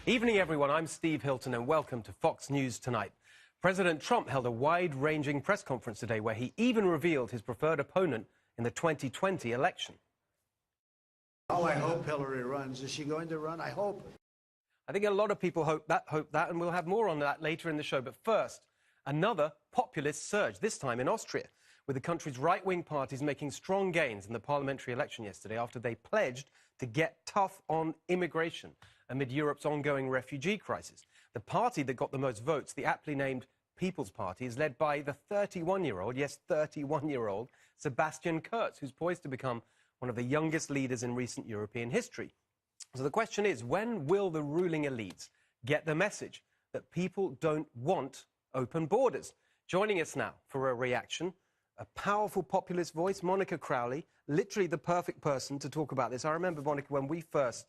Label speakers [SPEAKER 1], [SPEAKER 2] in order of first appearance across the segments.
[SPEAKER 1] Evening, everyone. I'm Steve Hilton, and welcome to Fox News Tonight. President Trump held a wide-ranging press conference today where he even revealed his preferred opponent in the 2020 election.
[SPEAKER 2] Oh, I hope Hillary runs. Is she going to run? I hope.
[SPEAKER 1] I think a lot of people hope that, and we'll have more on that later in the show. But first, another populist surge, this time in Austria, with the country's right-wing parties making strong gains in the parliamentary election yesterday after they pledged to get tough on immigration amid Europe's ongoing refugee crisis. The party that got the most votes, the aptly named People's Party, is led by the 31-year-old, yes, 31-year-old, Sebastian Kurz, who's poised to become one of the youngest leaders in recent European history. So the question is, when will the ruling elites get the message that people don't want open borders? Joining us now for a reaction, a powerful populist voice, Monica Crowley, literally the perfect person to talk about this. I remember, Monica, when we first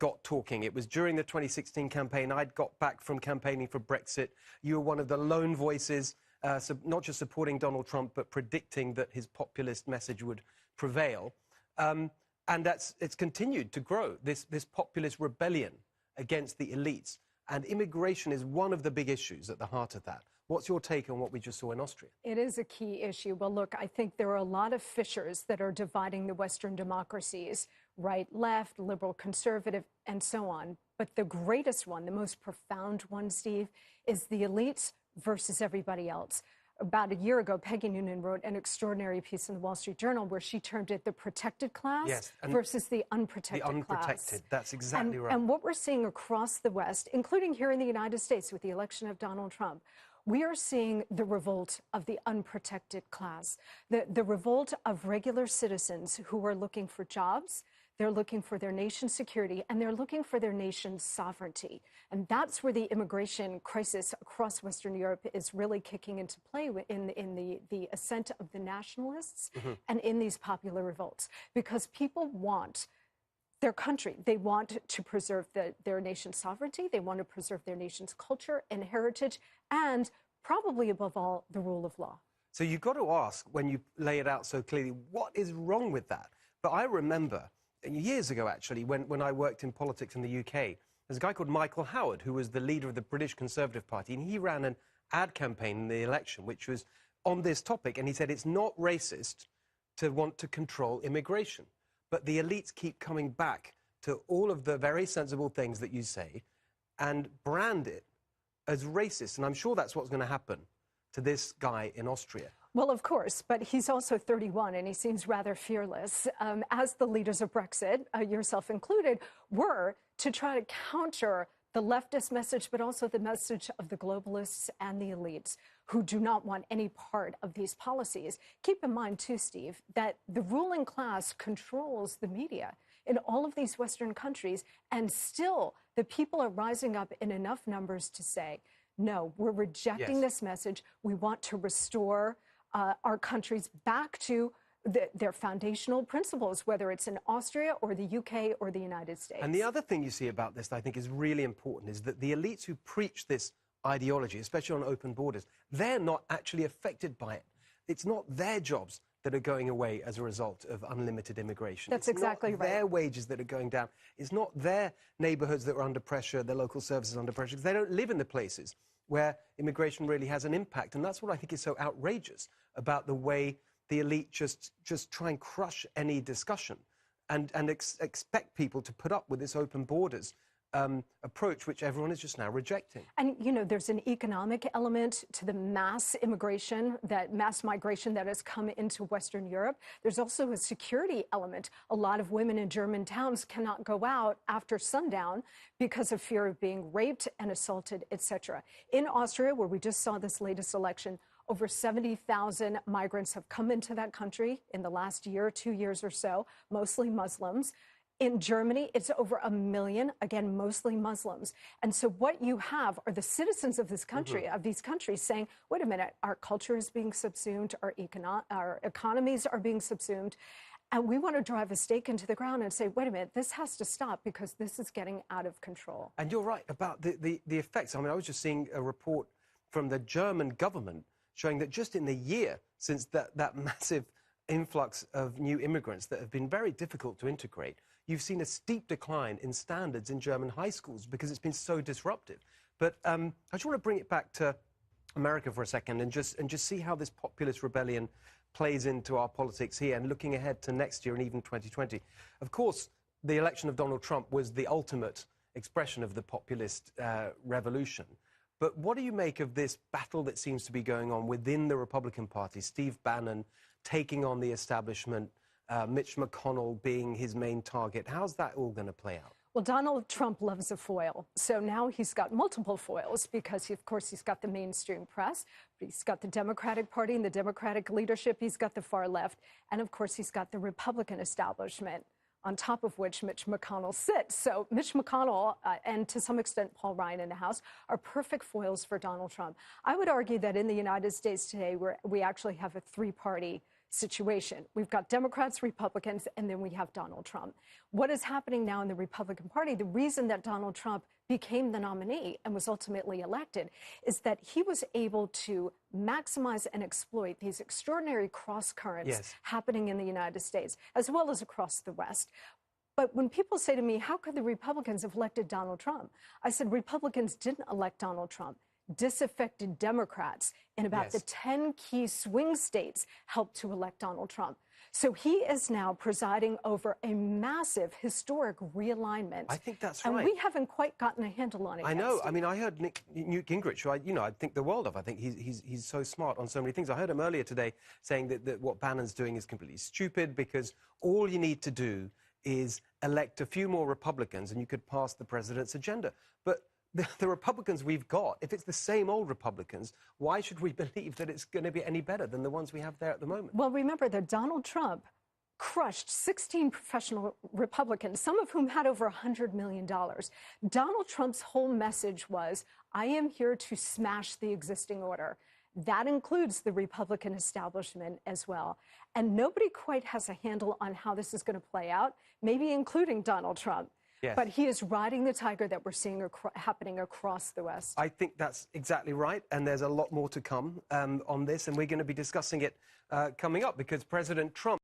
[SPEAKER 1] got talking, it was during the 2016 campaign. I'd got back from campaigning for Brexit. You were one of the lone voices, not just supporting Donald Trump, but predicting that his populist message would prevail. And it's continued to grow, this populist rebellion against the elites. And immigration is one of the big issues at the heart of that. What's your take on what we just saw in Austria?
[SPEAKER 3] It is a key issue. Well, look, I think there are a lot of fissures that are dividing the Western democracies, right, left, liberal, conservative, and so on. But the greatest one, the most profound one, Steve, is the elites versus everybody else. About a year ago, Peggy Noonan wrote an extraordinary piece in the Wall Street Journal where she termed it the protected class versus the unprotected class.
[SPEAKER 1] The unprotected, that's exactly right.
[SPEAKER 3] And what we're seeing across the West, including here in the United States with the election of Donald Trump, we are seeing the revolt of the unprotected class, the revolt of regular citizens who are looking for jobs, they're looking for their nation's security, and they're looking for their nation's sovereignty. And that's where the immigration crisis across Western Europe is really kicking into play in the ascent of the nationalists and in these popular revolts. Because people want their country. They want to preserve their nation's sovereignty. They want to preserve their nation's culture and heritage, and probably above all, the rule of law.
[SPEAKER 1] So you've got to ask, when you lay it out so clearly, what is wrong with that? But I remember years ago, actually, when I worked in politics in the UK, there's a guy called Michael Howard, who was the leader of the British Conservative Party, and he ran an ad campaign in the election, which was on this topic, and he said it's not racist to want to control immigration. But the elites keep coming back to all of the very sensible things that you say and brand it as racist. And I'm sure that's what's going to happen to this guy in Austria.
[SPEAKER 3] Well, of course, but he's also 31 and he seems rather fearless, as the leaders of Brexit, yourself included, were to try to counter the leftist message, but also the message of the globalists and the elites who do not want any part of these policies. Keep in mind, too, Steve, that the ruling class controls the media in all of these Western countries, and still the people are rising up in enough numbers to say, no, we're rejecting this message. We want to restore our countries back to their foundational principles, whether it's in Austria or the UK or the United States.
[SPEAKER 1] And the other thing you see about this that I think is really important is that the elites who preach this ideology, especially on open borders, they're not actually affected by it. It's not their jobs that are going away as a result of unlimited immigration.
[SPEAKER 3] That's exactly right.
[SPEAKER 1] It's not their wages that are going down. It's not their neighborhoods that are under pressure, their local services under pressure, because they don't live in the places where immigration really has an impact. And that's what I think is so outrageous about the way the elite just try and crush any discussion and expect people to put up with this open borders approach, which everyone is just now rejecting.
[SPEAKER 3] And, you know, there's an economic element to the mass immigration, that mass migration that has come into Western Europe. There's also a security element. A lot of women in German towns cannot go out after sundown because of fear of being raped and assaulted, etc. In Austria, where we just saw this latest election, over 70,000 migrants have come into that country in the last year, 2 years or so, mostly Muslims. In Germany, it's over 1 million, again, mostly Muslims. And so what you have are the citizens of this country, of these countries saying, wait a minute, our culture is being subsumed, our economies are being subsumed, and we want to drive a stake into the ground and say, wait a minute, this has to stop because this is getting out of control. And
[SPEAKER 1] you're right about the effects. I mean, I was just seeing a report from the German government showing that just in the year since that massive influx of new immigrants that have been very difficult to integrate, you've seen a steep decline in standards in German high schools because it's been so disruptive. But I just want to bring it back to America for a second and just see how this populist rebellion plays into our politics here and looking ahead to next year and even 2020. Of course, the election of Donald Trump was the ultimate expression of the populist revolution. But what do you make of this battle that seems to be going on within the Republican Party? Steve Bannon taking on the establishment, Mitch McConnell being his main target. How's that all going to play out?
[SPEAKER 3] Well, Donald Trump loves a foil. So now he's got multiple foils because, of course, he's got the mainstream press, but he's got the Democratic Party and the Democratic leadership. He's got the far left. And, of course, he's got the Republican establishment, on top of which Mitch McConnell sits. So Mitch McConnell and, to some extent, Paul Ryan in the House are perfect foils for Donald Trump. I would argue that in the United States today, we actually have a three-party situation. We've got Democrats, Republicans, and then we have Donald Trump. What is happening now in the Republican Party, the reason that Donald Trump became the nominee and was ultimately elected, is that he was able to maximize and exploit these extraordinary cross currents happening in the United States, as well as across the West. But when people say to me, how could the Republicans have elected Donald Trump? I said, Republicans didn't elect Donald Trump. Disaffected Democrats in about the 10 key swing states helped to elect Donald Trump. So he is now presiding over a massive historic realignment.
[SPEAKER 1] I think that's right.
[SPEAKER 3] And we haven't quite gotten a handle on it
[SPEAKER 1] I
[SPEAKER 3] yet,
[SPEAKER 1] know.
[SPEAKER 3] Steve.
[SPEAKER 1] I mean, I heard Newt Gingrich, who I think the world of. I think he's so smart on so many things. I heard him earlier today saying that what Bannon's doing is completely stupid because all you need to do is elect a few more Republicans and you could pass the president's agenda. But the Republicans we've got, if it's the same old Republicans, why should we believe that it's going to be any better than the ones we have there at the moment?
[SPEAKER 3] Well, remember that Donald Trump crushed 16 professional Republicans, some of whom had over $100 million. Donald Trump's whole message was, I am here to smash the existing order. That includes the Republican establishment as well. And nobody quite has a handle on how this is going to play out, maybe including Donald Trump.
[SPEAKER 1] Yes.
[SPEAKER 3] But he is riding the tiger that we're seeing happening across the West.
[SPEAKER 1] I think that's exactly right, and there's a lot more to come on this, and we're going to be discussing it coming up because President Trump